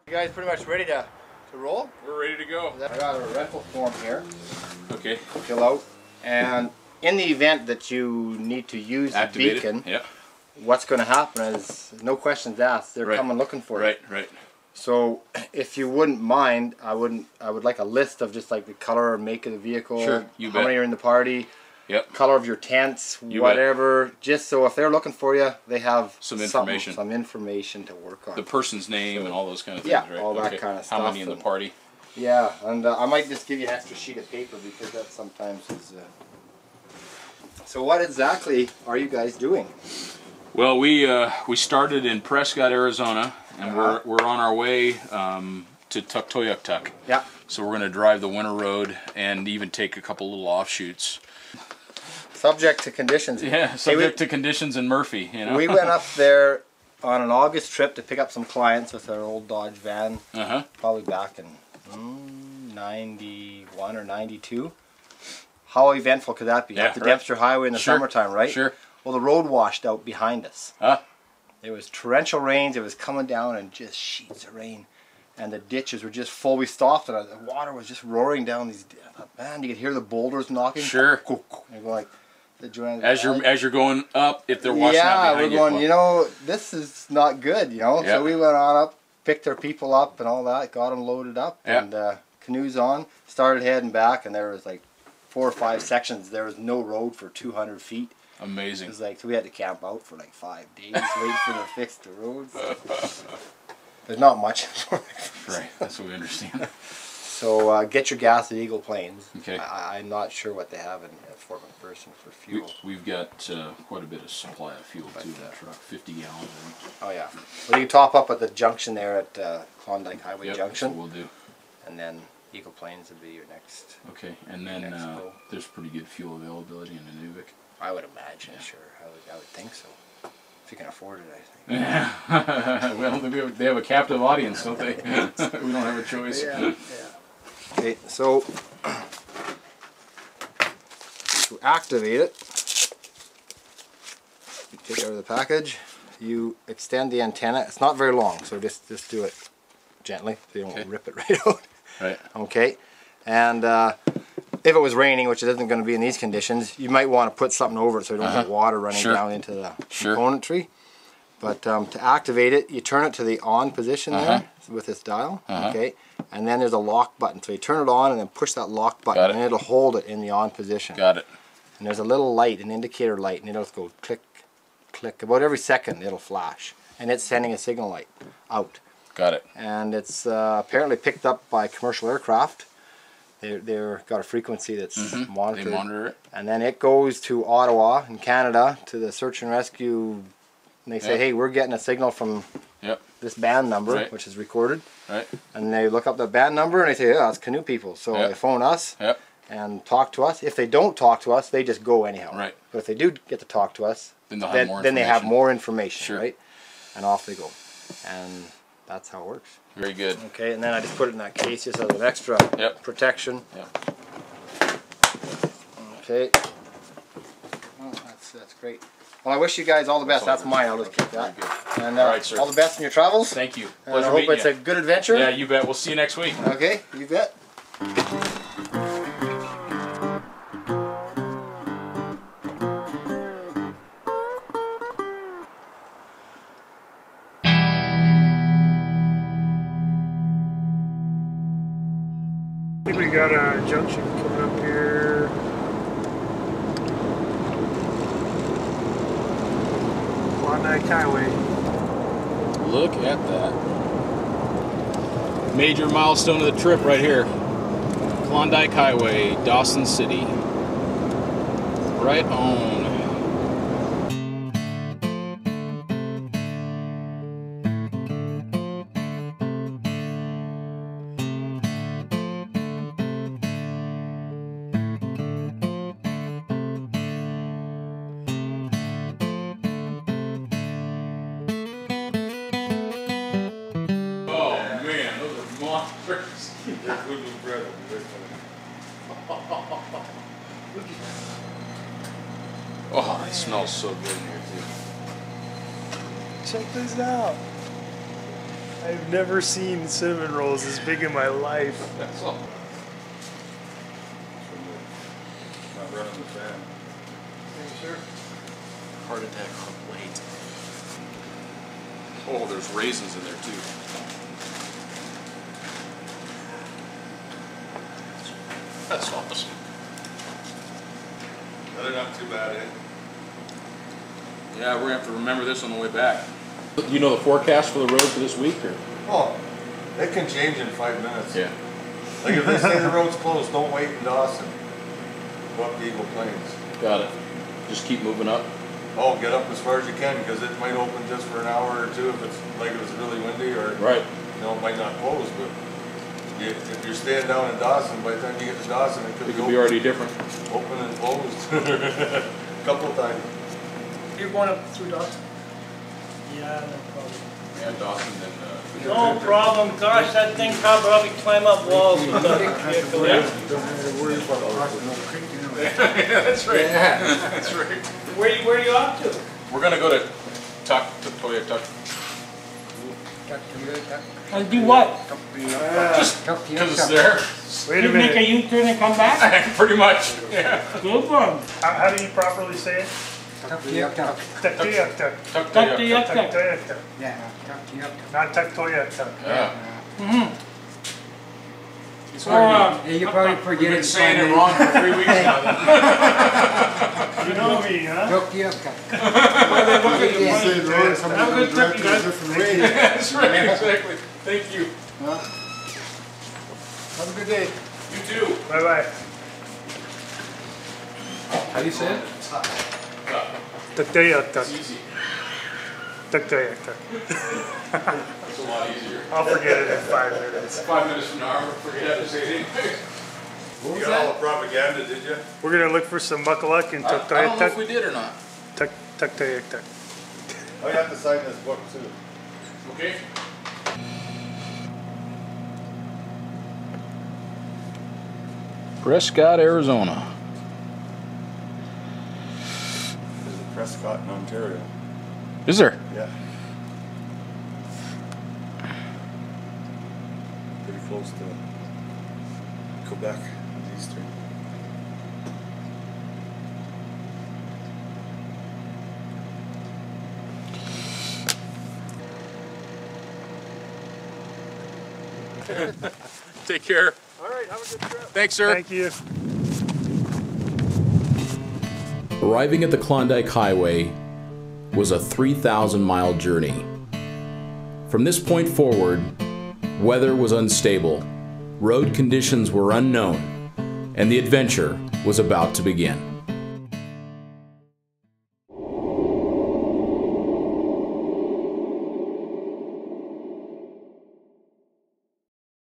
You guys pretty much ready to roll? We're ready to go. I got a rental form here. Okay. Fill out. And in the event that you need to use the beacon, what's going to happen is, no questions asked, they're coming looking for you. Right. So if you wouldn't mind, I would like a list of just like the color or make of the vehicle, sure, how many are in the party, color of your tents, whatever, just so if they're looking for you, they have some information to work on. The person's name and all those kind of things, right? All that kind of stuff. How many in the party? Yeah, and I might just give you an extra sheet of paper because that sometimes is... So what exactly are you guys doing? Well, we started in Prescott, Arizona, and we're on our way to Tuktoyaktuk. Yeah. So we're going to drive the winter road and even take a couple little offshoots. Subject to conditions. Yeah, subject to conditions in Murphy, you know. We went up there on an August trip to pick up some clients with our old Dodge van. Probably back in 91 or 92. How eventful could that be? Up the Dempster Highway in the summertime, right? Sure. Well, the road washed out behind us. It was torrential rains. It was coming down and just sheets of rain. And the ditches were just full. We stopped and the water was just roaring down these... I thought, man, you could hear the boulders knocking. Sure. And go like... As you're going up, if they're washing out behind we're going, you know, this is not good, you know. So we went on up, picked our people up and all that, got them loaded up, and canoes on, started heading back, and there was like 4 or 5 sections. There was no road for 200 feet. Amazing. It was like, so we had to camp out for like 5 days, wait for them to fix the roads. There's not much for it. Right, that's what we understand. So get your gas at Eagle Plains. Okay. I'm not sure what they have in Fort McPherson for fuel. We've got quite a bit of supply of fuel too. That truck, 50 gallons. I think. Oh yeah. Well, you top up at the junction there at Klondike Highway Junction. That's what we'll do. And then Eagle Plains will be your next. Okay, and then there's pretty good fuel availability in the Nuvik. I would imagine. Sure, I would think so. If you can afford it, I think. Yeah. Well, they have a captive audience, don't they? We don't have a choice. Yeah. Okay, so to activate it, you take it out of the package, you extend the antenna. It's not very long, so just do it gently so you don't rip it right out. Right. Okay. And if it was raining, which it isn't going to be in these conditions, you might want to put something over it so you don't get water running down into the componentry. But to activate it, you turn it to the on position there with this dial. Okay. And then there's a lock button. So you turn it on and then push that lock button and it'll hold it in the on position. Got it. And there's a little light, an indicator light, and it'll go click, click. About every second it'll flash. And it's sending a signal light out. Got it. And it's apparently picked up by commercial aircraft. They've got a frequency that's monitored. They monitor it. And then it goes to Ottawa in Canada to the search and rescue. And they say, hey, we're getting a signal from this band number, which is recorded. Right. And they look up the band number and they say, yeah, that's canoe people. So they phone us and talk to us. If they don't talk to us, they just go anyhow. Right. But if they do get to talk to us, then they have more information, right? And off they go. And that's how it works. Very good. Okay, and then I just put it in that case just as an extra protection. Okay. Oh, that's great. Well, I wish you guys all the best. That's mine. I'll just keep that. And all the best in your travels. Thank you. And I hope it's a good adventure. Yeah, you bet. We'll see you next week. Okay, you bet. I think we got a junction coming up here. Klondike Highway. Look at that. Major milestone of the trip right here. Klondike Highway, Dawson City. Right on. Oh, it smells so good in here too. Check this out. I've never seen cinnamon rolls as big in my life. That's all. Not running the fan. Sure. Heart attack on a plate. Oh, there's raisins in there too. That's awesome. They're not too bad, eh? Yeah, we're gonna have to remember this on the way back. Do you know the forecast for the road for this week, or? Oh, it can change in 5 minutes. Yeah. Like if they say the road's closed, don't wait in Dawson. Go up the Eagle Plains. Got it. Just keep moving up. Oh, get up as far as you can because it might open just for an hour or two if it's like if it's really windy or Right. you know, it might not close, but if you're staying down in Dawson, by the time you get to Dawson, it could be already different. Open and closed a couple times. You're going up through Dawson? Yeah, no problem. Yeah, Dawson and No problem. Gosh, that thing probably climb up walls with the vehicle. Yeah, that's right. Yeah, that's right. Where are you off to? We're gonna go to Tuktoyaktuk. And do what? Just because it's there. Wait a You make a minute. U-turn and come back? Pretty much. Yeah. Good one. How do you properly say it? Tuktoyaktuk. Tuktoyaktuk. Tuktoyaktuk. Tuktoyaktuk. Yeah. Not Tuktoyaktuk. Yeah. You probably forget Been saying it wrong for 3 weeks now. You know me, huh? Have a good trip, you guys. That's right, exactly. Thank you. Have a good day. You too. Bye-bye. How do you say it? Tuktoyaktuk. It's easy. Tuktoyaktuk. It's a lot easier. I'll forget it in 5 minutes. 5 minutes from now, we'll forget how to say it anyway. You got all the propaganda, did you? We're going to look for some muckaluk in I don't know if Tuktoyaktuk. we did or not. Tuktoyaktuk. Oh, you have to sign this book too. Okay. Prescott, Arizona. This is Prescott in Ontario. Is there? Yeah. Pretty close to Quebec, eastern. Take care. All right, have a good trip. Thanks, sir. Thank you. Arriving at the Klondike Highway was a 3,000-mile journey. From this point forward, weather was unstable, road conditions were unknown, and the adventure was about to begin.